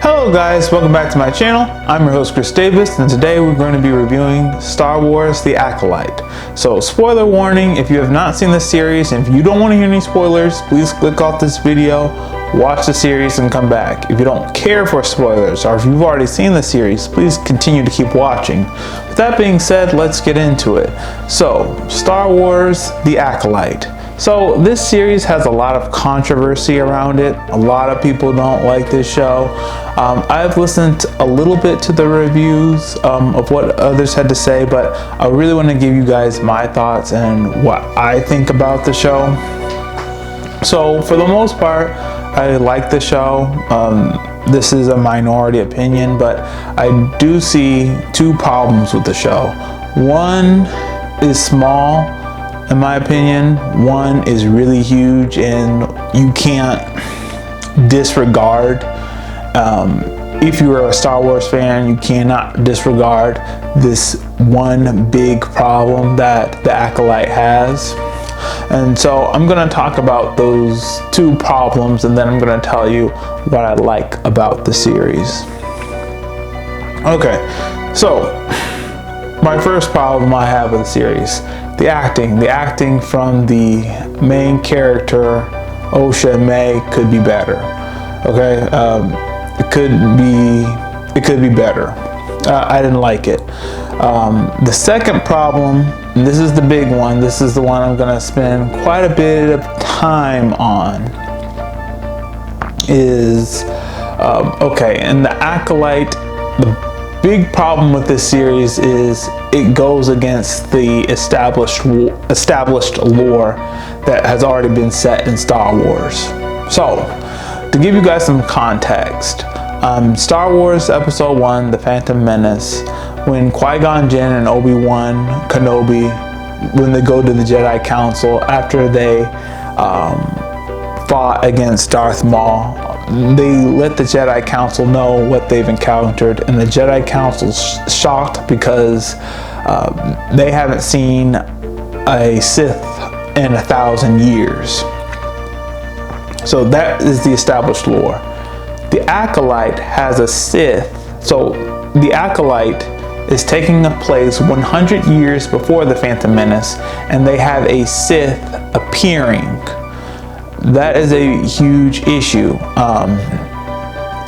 Hello guys, welcome back to my channel. I'm your host Chris Davis, and today we're going to be reviewing Star Wars The Acolyte. So spoiler warning, if you have not seen this series and if you don't want to hear any spoilers, please click off this video, watch the series and come back. If you don't care for spoilers or if you've already seen the series, please continue to keep watching. With that being said, let's get into it. So, Star Wars The Acolyte. So this series has a lot of controversy around it. A lot of people don't like this show. I've listened a little bit to the reviews of what others had to say, but I really want to give you guys my thoughts and what I think about the show. So for the most part, I like the show. This is a minority opinion, but I do see two problems with the show. One is small, in my opinion. One is really huge, and you can't disregard. If you are a Star Wars fan, you cannot disregard this one big problem that The Acolyte has. And so I'm going to talk about those two problems, and then I'm going to tell you what I like about the series. Okay, so my first problem I have with the series, the acting from the main character, Osha and May, could be better. Okay, it could be better. I didn't like it. The second problem, and this is the big one, this is the one I'm going to spend quite a bit of time on, is okay, and The Acolyte, the big problem with this series is it goes against the established lore that has already been set in Star Wars. So, to give you guys some context, Star Wars Episode 1, The Phantom Menace, when Qui-Gon Jinn and Obi-Wan Kenobi, when they go to the Jedi Council after they fought against Darth Maul, they let the Jedi Council know what they've encountered, and the Jedi Council's shocked because they haven't seen a Sith in 1,000 years. So that is the established lore. The Acolyte has a Sith. So the Acolyte is taking a place 100 years before the Phantom Menace, and they have a Sith appearing. That is a huge issue.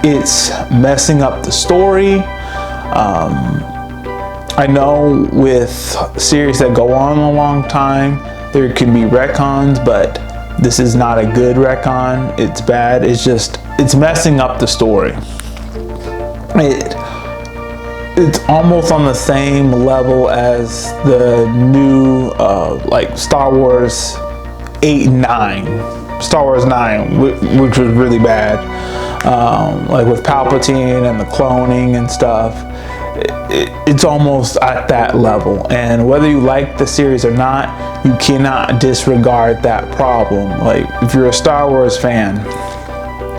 It's messing up the story. I know with series that go on a long time, there can be retcons, but this is not a good retcon. It's bad. It's messing up the story. It's almost on the same level as the new like Star Wars 8 and 9. Star Wars 9, which was really bad, like with Palpatine and the cloning and stuff. It's almost at that level, and whether you like the series or not, you cannot disregard that problem. Like, if you're a Star Wars fan,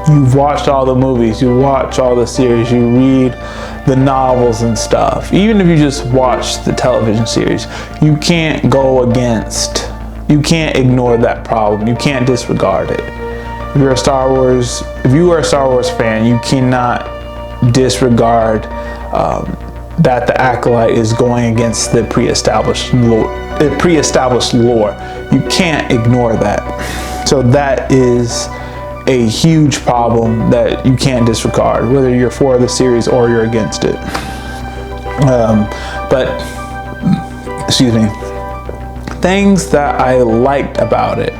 you've watched all the movies, you watch all the series, you read the novels and stuff. Even if you just watch the television series, you can't ignore that problem. You can't disregard it. If you are a Star Wars fan, you cannot disregard that The Acolyte is going against the pre-established lore. You can't ignore that. So that is a huge problem that you can't disregard, whether you're for the series or you're against it. Excuse me. Things that I liked about it.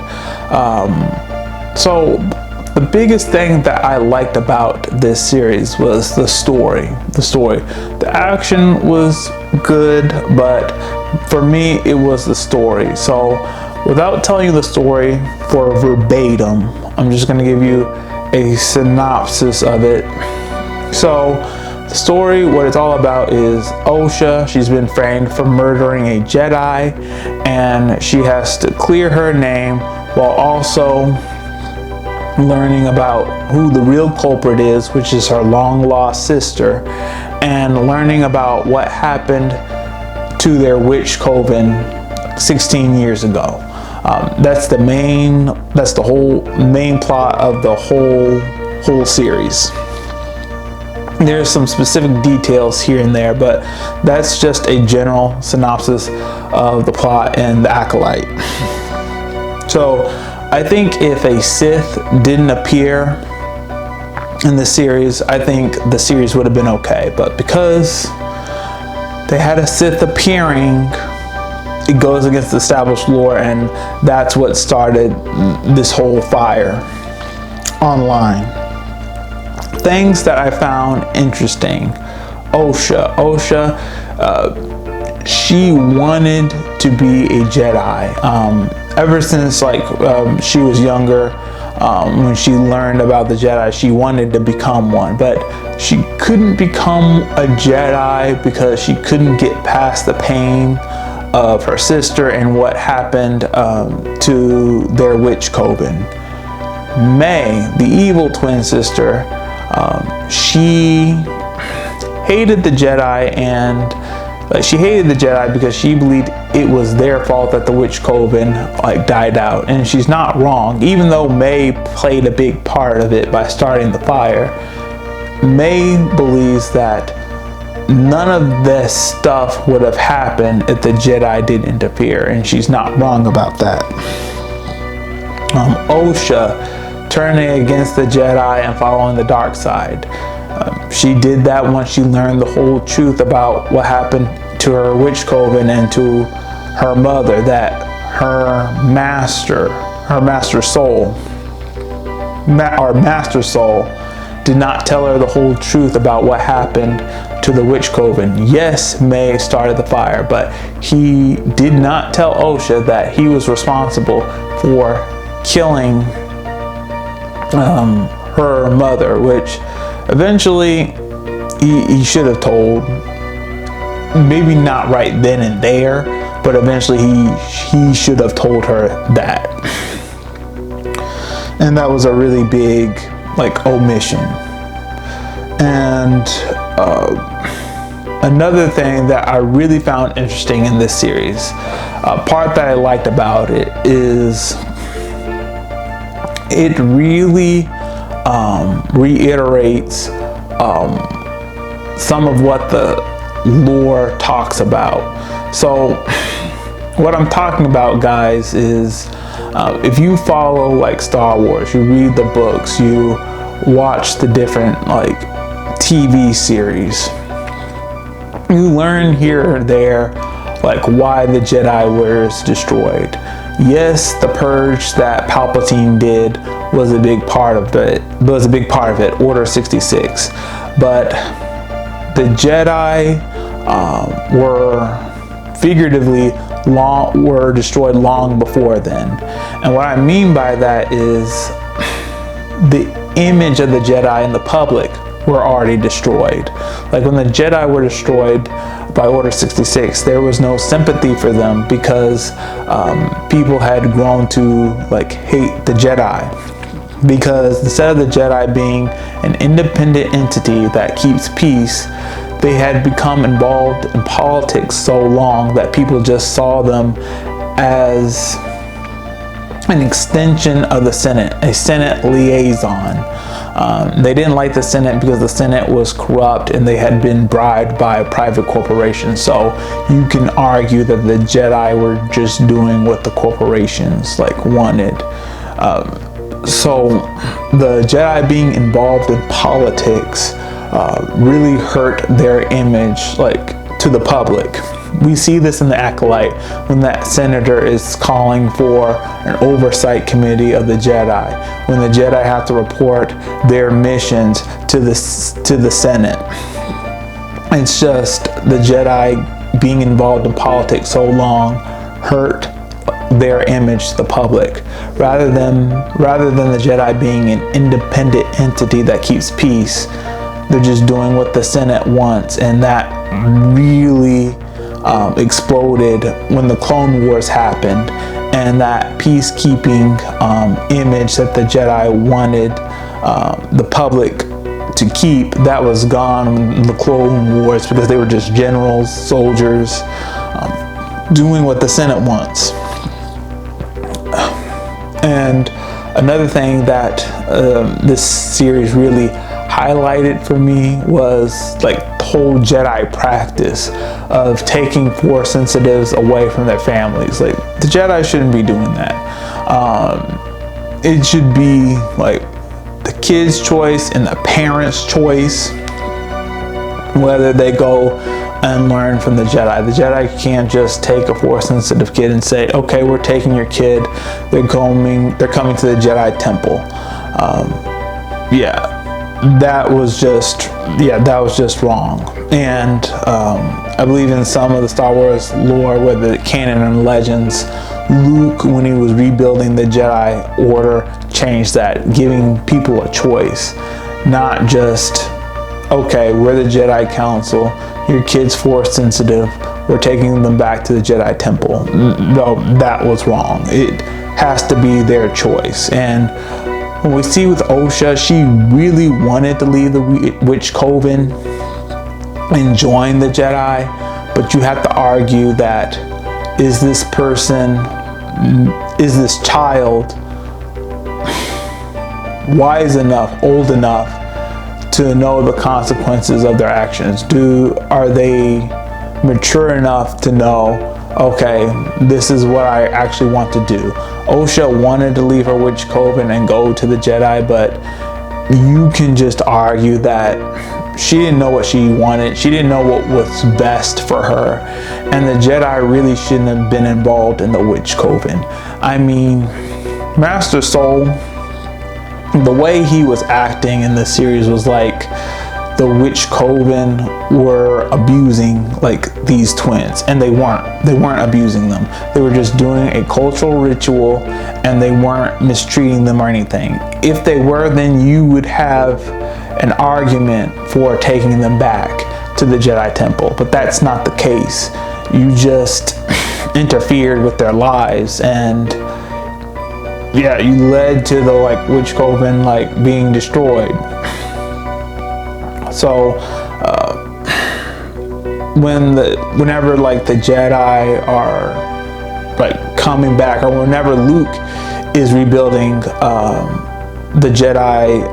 So the biggest thing that I liked about this series was the story. The action was good, but for me it was the story. So without telling you the story for verbatim, I'm just going to give you a synopsis of it. So the story, what it's all about is Osha. She's been framed for murdering a Jedi, and she has to clear her name while also learning about who the real culprit is, which is her long-lost sister, and learning about what happened to their witch coven 16 years ago. That's the whole main plot of the whole series. There's some specific details here and there, but that's just a general synopsis of the plot in The Acolyte. So I think if a Sith didn't appear in the series, I think the series would have been okay. But because they had a Sith appearing, it goes against the established lore, and that's what started this whole fire online. Things that I found interesting. Osha, she wanted to be a Jedi ever since she was younger. When she learned about the Jedi, she wanted to become one, but she couldn't become a Jedi because she couldn't get past the pain of her sister and what happened to their witch coven. May, the evil twin sister, she hated the Jedi, and she hated the Jedi because she believed it was their fault that the witch coven died out. And she's not wrong, even though May played a big part of it by starting the fire. May believes that none of this stuff would have happened if the Jedi didn't interfere, and she's not wrong about that. Osha, turning against the Jedi and following the dark side. She did that once she learned the whole truth about what happened to her witch coven and to her mother, that her master soul did not tell her the whole truth about what happened to the witch coven. Yes, May started the fire, but he did not tell Osha that he was responsible for killing her mother, which eventually he should have told. Maybe not right then and there, but eventually he should have told her that. And that was a really big omission. And another thing that I really found interesting in this series, a part that I liked about it is it really reiterates some of what the lore talks about. So what I'm talking about, guys, is if you follow Star Wars, you read the books, you watch the different TV series, you learn here or there why the Jedi was destroyed. Yes, the purge that Palpatine did was a big part of it, Order 66. But the Jedi were figuratively were destroyed long before then. And what I mean by that is the image of the Jedi in the public were already destroyed. When the Jedi were destroyed by Order 66, there was no sympathy for them because people had grown to hate the Jedi. Because instead of the Jedi being an independent entity that keeps peace, they had become involved in politics so long that people just saw them as an extension of the Senate, a Senate liaison. They didn't like the Senate because the Senate was corrupt and they had been bribed by a private corporation. So you can argue that the Jedi were just doing what the corporations wanted. So the Jedi being involved in politics really hurt their image to the public. We see this in The Acolyte when that senator is calling for an oversight committee of the Jedi, when the Jedi have to report their missions to the Senate. It's just the Jedi being involved in politics so long hurt their image to the public, rather than the Jedi being an independent entity that keeps peace. They're just doing what the Senate wants, and that really exploded when the Clone Wars happened, and that peacekeeping image that the Jedi wanted the public to keep, that was gone in the Clone Wars because they were just generals, soldiers, doing what the Senate wants. And another thing that this series really highlighted for me was like the whole Jedi practice of taking Force sensitives away from their families. Like, the Jedi shouldn't be doing that. It should be like the kid's choice and the parent's choice whether they go and learn from the Jedi. The Jedi can't just take a Force sensitive kid and say, okay, we're taking your kid, they're coming to the Jedi temple. That was just wrong. And I believe in some of the Star Wars lore, whether the canon and legends, Luke, when he was rebuilding the Jedi Order, changed that, giving people a choice, not just, okay, we're the Jedi Council, your kid's Force sensitive, we're taking them back to the Jedi Temple. No, that was wrong. It has to be their choice. And when we see with Osha, she really wanted to leave the Witch Coven and join the Jedi, but you have to argue that, is this child wise enough, old enough to know the consequences of their actions? Are they mature enough to know, okay, this is what I actually want to do? Osha wanted to leave her Witch Coven and go to the Jedi, but you can just argue that she didn't know what she wanted. She didn't know what was best for her. And the Jedi really shouldn't have been involved in the Witch Coven. I mean, Master Soul, the way he was acting in this series was like the Witch Coven were abusing like these twins, and they weren't abusing them. They were just doing a cultural ritual, and they weren't mistreating them or anything. If they were, then you would have an argument for taking them back to the Jedi Temple, but that's not the case. You just interfered with their lives, and yeah, you led to the like Witch Coven like being destroyed. So whenever like the Jedi are like coming back, or whenever Luke is rebuilding the Jedi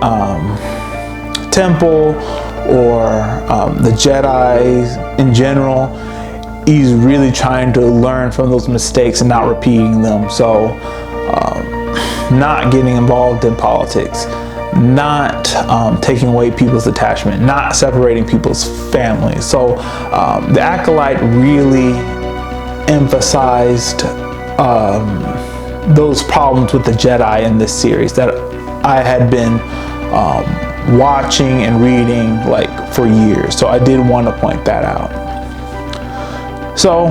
temple, or the Jedi in general, he's really trying to learn from those mistakes and not repeating them. So not getting involved in politics, not taking away people's attachment, not separating people's families. So the Acolyte really emphasized those problems with the Jedi in this series that I had been watching and reading like for years. So I did want to point that out. So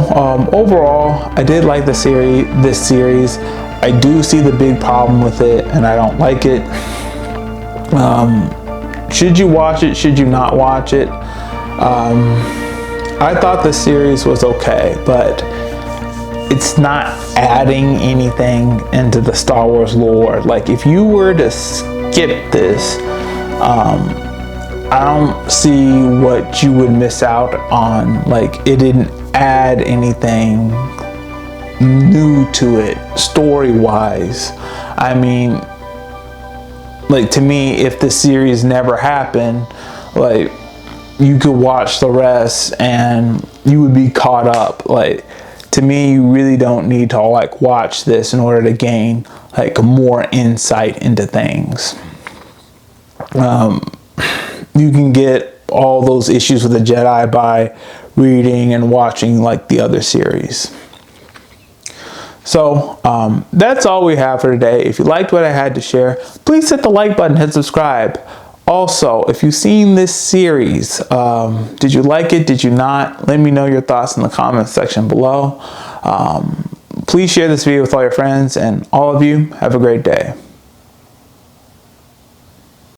overall, I did like this series. I do see the big problem with it, and I don't like it. Should you watch it? Should you not watch it? I thought the series was okay, but it's not adding anything into the Star Wars lore. Like, if you were to skip this, I don't see what you would miss out on. Like, it didn't add anything new to it story-wise. I mean, like, to me, if the series never happened, like, you could watch the rest and you would be caught up. Like, to me, you really don't need to like watch this in order to gain like more insight into things. You can get all those issues with the Jedi by reading and watching like the other series. So that's all we have for today. If you liked what I had to share, please hit the like button, hit subscribe. Also, if you've seen this series, did you like it? Did you not? Let me know your thoughts in the comments section below. Please share this video with all your friends, and all of you have a great day.